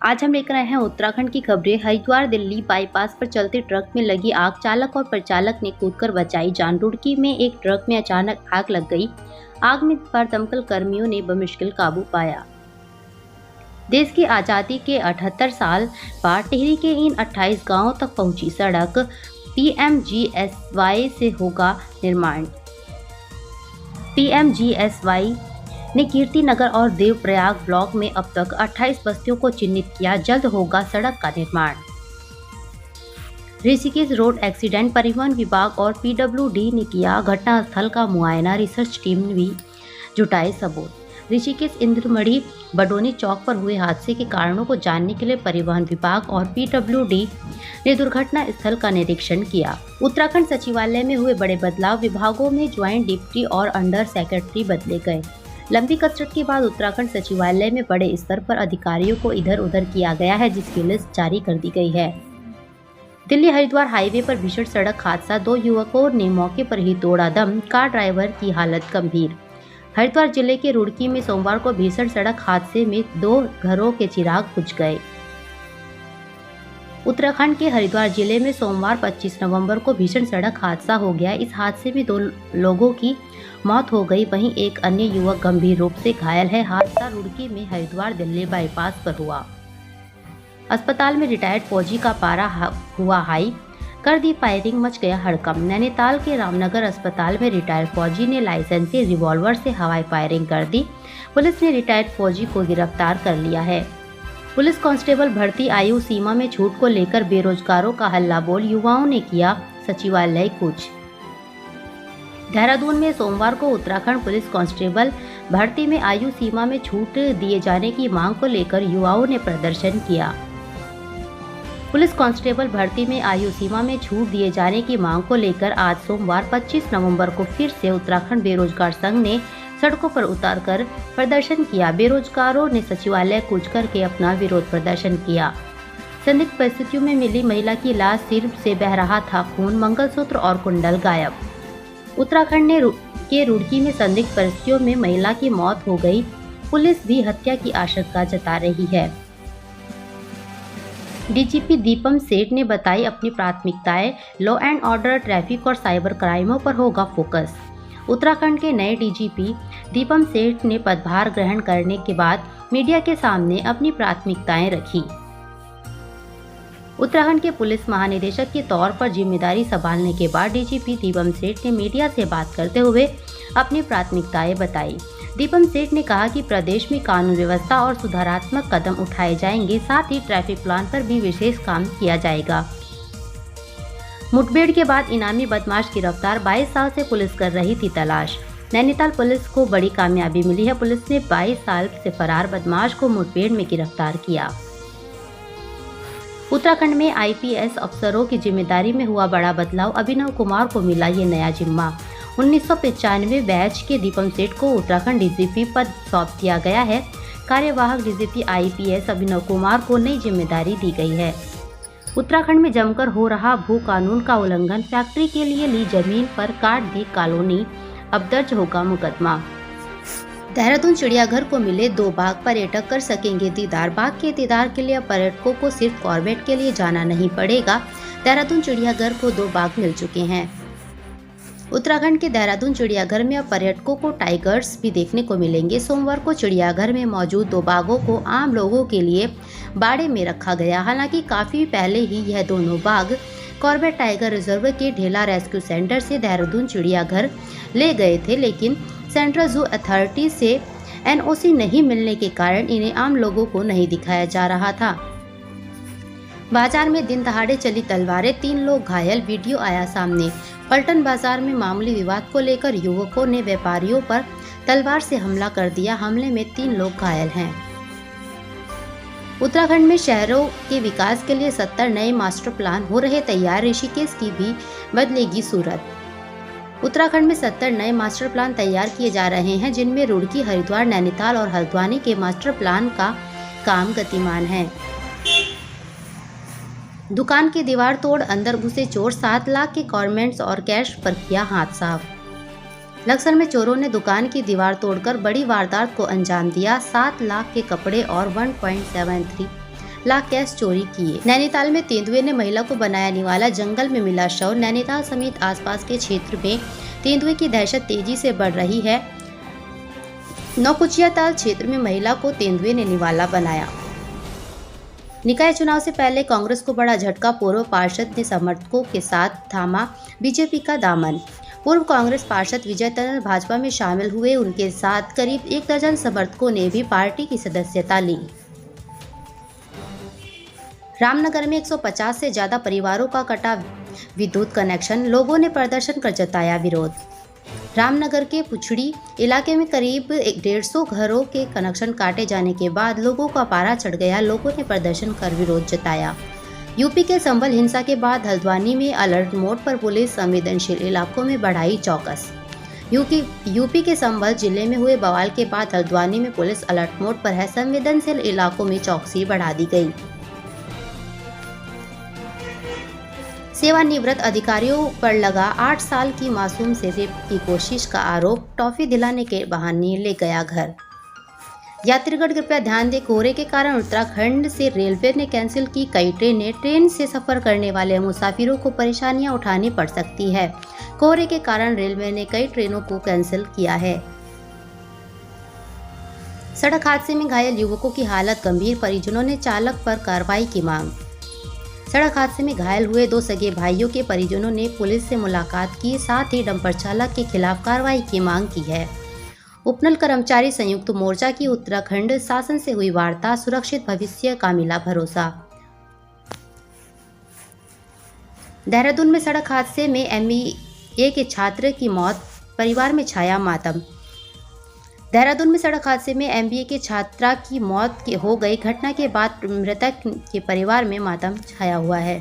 आज हम लेकर आए हैं उत्तराखंड की खबरें। हरिद्वार दिल्ली बाईपास पर चलते ट्रक में लगी आग, चालक और परिचालक ने कूदकर बचाई जान। रुड़की में एक ट्रक में अचानक आग लग गई। आग में पर दमकल कर्मियों ने बमुश्किल काबू पाया। देश की आजादी के 78 साल बाद टिहरी के इन 28 गांवों तक पहुंची सड़क। पीएमजीएसवाई से होगा निर्माण। पीएमजीएसवाई ने कीर्तिनगर और देवप्रयाग ब्लॉक में अब तक 28 बस्तियों को चिन्हित किया। जल्द होगा सड़क का निर्माण। ऋषिकेश रोड एक्सीडेंट, परिवहन विभाग और पीडब्ल्यूडी ने किया घटनास्थल का मुआयना। रिसर्च टीम ने भी जुटाए सबूत। ऋषिकेश इंद्रमढ़ी बडोनी चौक पर हुए हादसे के कारणों को जानने के लिए परिवहन विभाग और पीडब्ल्यूडी ने दुर्घटना स्थल का निरीक्षण किया। उत्तराखंड सचिवालय में हुए बड़े बदलाव। विभागों में ज्वाइंट डिप्टी और अंडर सेक्रेटरी बदले गए। लंबी कसरत के बाद उत्तराखंड सचिवालय में बड़े स्तर पर अधिकारियों को इधर उधर किया गया है, जिसकी लिस्ट जारी कर दी गई है। दिल्ली हरिद्वार हाईवे पर भीषण सड़क हादसा, 2 युवकों ने मौके पर ही तोड़ा दम। कार ड्राइवर की हालत गंभीर। हरिद्वार जिले के रुड़की में सोमवार को भीषण सड़क हादसे में 2 घरों के चिराग बुझ गए। उत्तराखंड के हरिद्वार जिले में सोमवार 25 नवंबर को भीषण सड़क हादसा हो गया। इस हादसे में 2 लोगों की मौत हो गई, वहीं एक अन्य युवक गंभीर रूप से घायल है। हादसा रुड़की में हरिद्वार दिल्ली बाईपास पर हुआ। अस्पताल में रिटायर्ड फौजी का पारा हुआ हाई, कर दी फायरिंग, मच गया हड़कंप। नैनीताल के रामनगर अस्पताल में रिटायर्ड फौजी ने लाइसेंसी रिवॉल्वर से हवाई फायरिंग कर दी। पुलिस ने रिटायर्ड फौजी को गिरफ्तार कर लिया है। पुलिस कांस्टेबल भर्ती आयु सीमा में छूट को लेकर बेरोजगारों का हल्ला बोल, युवाओं ने किया सचिवालय कूच। देहरादून में सोमवार को उत्तराखंड पुलिस कांस्टेबल भर्ती में आयु सीमा में छूट दिए जाने की मांग को लेकर युवाओं ने प्रदर्शन किया। पुलिस कांस्टेबल भर्ती में आयु सीमा में छूट दिए जाने की मांग को लेकर आज सोमवार 25 नवंबर को फिर से उत्तराखंड बेरोजगार संघ ने सड़कों पर उतरकर प्रदर्शन किया। बेरोजगारों ने सचिवालय कूच करके अपना विरोध प्रदर्शन किया। संदिग्ध परिस्थितियों में मिली महिला की लाश, सिर से बह रहा था खून, मंगलसूत्र और कुंडल गायब। उत्तराखंड के रुड़की में संदिग्ध परिस्थितियों में महिला की मौत हो गई। पुलिस भी हत्या की आशंका जता रही है। डीजीपी दीपम सेठ ने बताई अपनी प्राथमिकताएं। लॉ एंड ऑर्डर, ट्रैफिक और साइबर क्राइमों पर होगा फोकस। उत्तराखंड के नए डीजीपी दीपम सेठ ने पदभार ग्रहण करने के बाद मीडिया के सामने अपनी प्राथमिकताएं रखी। उत्तराखंड के पुलिस महानिदेशक के तौर पर जिम्मेदारी संभालने के बाद डीजीपी दीपम सेठ ने मीडिया से बात करते हुए अपनी प्राथमिकताएं बताई। दीपम सेठ ने कहा कि प्रदेश में कानून व्यवस्था और सुधारात्मक कदम उठाए जाएंगे, साथ ही ट्रैफिक प्लान पर भी विशेष काम किया जाएगा। मुठभेड़ के बाद इनामी बदमाश गिरफ्तार, 22 साल से पुलिस कर रही थी तलाश। नैनीताल पुलिस को बड़ी कामयाबी मिली है। पुलिस ने 22 साल से फरार बदमाश को मुठभेड़ में गिरफ्तार किया। उत्तराखंड में आईपीएस अफसरों की जिम्मेदारी में हुआ बड़ा बदलाव। अभिनव कुमार को मिला ये नया जिम्मा। 1995 बैच के दीपम सेठ को उत्तराखंड डीजीपी पद सौंप दिया गया है। कार्यवाहक डीजीपी आईपीएस अभिनव कुमार को नई जिम्मेदारी दी गई है। उत्तराखंड में जमकर हो रहा भू कानून का उल्लंघन, फैक्ट्री के लिए ली जमीन पर काट दी कॉलोनी, अब दर्ज होगा मुकदमा। देहरादून चिड़ियाघर को मिले 2 बाघ, पर्यटक कर सकेंगे दीदार। बाघ के दीदार के लिए पर्यटकों को सिर्फ कॉर्बेट के लिए जाना नहीं पड़ेगा। देहरादून चिड़ियाघर को 2 बाघ मिल चुके हैं। उत्तराखंड के देहरादून चिड़ियाघर में अब पर्यटकों को टाइगर्स भी देखने को मिलेंगे। सोमवार को चिड़ियाघर में मौजूद 2 बाघों को आम लोगों के लिए बाड़े में रखा गया। हालांकि काफी पहले ही यह दोनों बाघ कॉर्बेट टाइगर रिजर्व के ढेला रेस्क्यू सेंटर से देहरादून चिड़ियाघर ले गए थे, लेकिन सेंट्रल जू अथॉरिटी से एनओसी नहीं मिलने के कारण इन्हें आम लोगों को नहीं दिखाया जा रहा था। बाजार में दिन दहाड़े चली तलवारें, 3 लोग घायल, वीडियो आया सामने। पलटन बाजार में मामूली विवाद को लेकर युवकों ने व्यापारियों पर तलवार से हमला कर दिया। हमले में 3 लोग घायल हैं। उत्तराखंड में शहरों के विकास के लिए 70 नए मास्टर प्लान हो रहे तैयार। ऋषिकेश की भी बदलेगी सूरत। उत्तराखंड में 70 नए मास्टर प्लान तैयार किए जा रहे हैं, जिनमें रुड़की, हरिद्वार, नैनीताल और हल्द्वानी के मास्टर प्लान का काम गतिमान है। दुकान की दीवार तोड़ अंदर घुसे चोर, 7 लाख के गवर्नमेंट्स और कैश पर किया हाथ साफ। लक्सर में चोरों ने दुकान की दीवार तोड़कर बड़ी वारदात को अंजाम दिया। 7 लाख के कपड़े और 1.73 लाख कैश चोरी किए। नैनीताल में तेंदुए ने महिला को बनाया निवाला, जंगल में मिला शव। नैनीताल समेत आसपास के क्षेत्र में तेंदुए की दहशत तेजी से बढ़ रही है। नौकुचिया ताल क्षेत्र में महिला को तेंदुए ने निवाला बनाया। निकाय चुनाव से पहले कांग्रेस को बड़ा झटका, पूर्व पार्षद ने समर्थकों के साथ थामा बीजेपी का दामन। पूर्व कांग्रेस पार्षद विजय टंडन भाजपा में शामिल हुए। उनके साथ करीब 1 दर्जन समर्थकों ने भी पार्टी की सदस्यता ली। रामनगर में 150 से ज्यादा परिवारों का कटा विद्युत कनेक्शन, लोगों ने प्रदर्शन कर जताया विरोध। रामनगर के पुछड़ी इलाके में करीब 150 घरों के कनेक्शन काटे जाने के बाद लोगों का पारा चढ़ गया। लोगों ने प्रदर्शन कर विरोध जताया। यूपी के संभल हिंसा के बाद हल्द्वानी में अलर्ट मोड पर पुलिस, संवेदनशील इलाकों में बढ़ाई चौकस। यूपी के संभल जिले में हुए बवाल के बाद हल्द्वानी में पुलिस अलर्ट मोड पर है। संवेदनशील इलाकों में चौकसी बढ़ा दी गई। सेवानिवृत्त अधिकारियों पर लगा 8 साल की मासूम से रेप की कोशिश का आरोप, टॉफी दिलाने के बहाने ले गया घर। यात्रीगण कृपया ध्यान दें, कोहरे के कारण उत्तराखंड से रेलवे ने कैंसिल की कई ट्रेनें। ट्रेन से सफर करने वाले मुसाफिरों को परेशानियां उठानी पड़ सकती है। कोहरे के कारण रेलवे ने कई ट्रेनों को कैंसिल किया है। सड़क हादसे में घायल युवकों की हालत गंभीर, परिजनों ने चालक पर कार्रवाई की मांग। सड़क हादसे में घायल हुए 2 सगे भाइयों के परिजनों ने पुलिस से मुलाकात की, साथ ही डंपर चालक के खिलाफ कार्रवाई की मांग की है। उपनल कर्मचारी संयुक्त मोर्चा की उत्तराखंड शासन से हुई वार्ता, सुरक्षित भविष्य का मिला भरोसा। देहरादून में सड़क हादसे में MBA के छात्र की मौत, परिवार में छाया मातम। देहरादून में सड़क हादसे में MBA के छात्रा की मौत हो गई। घटना के बाद मृतक के परिवार में मातम छाया हुआ है।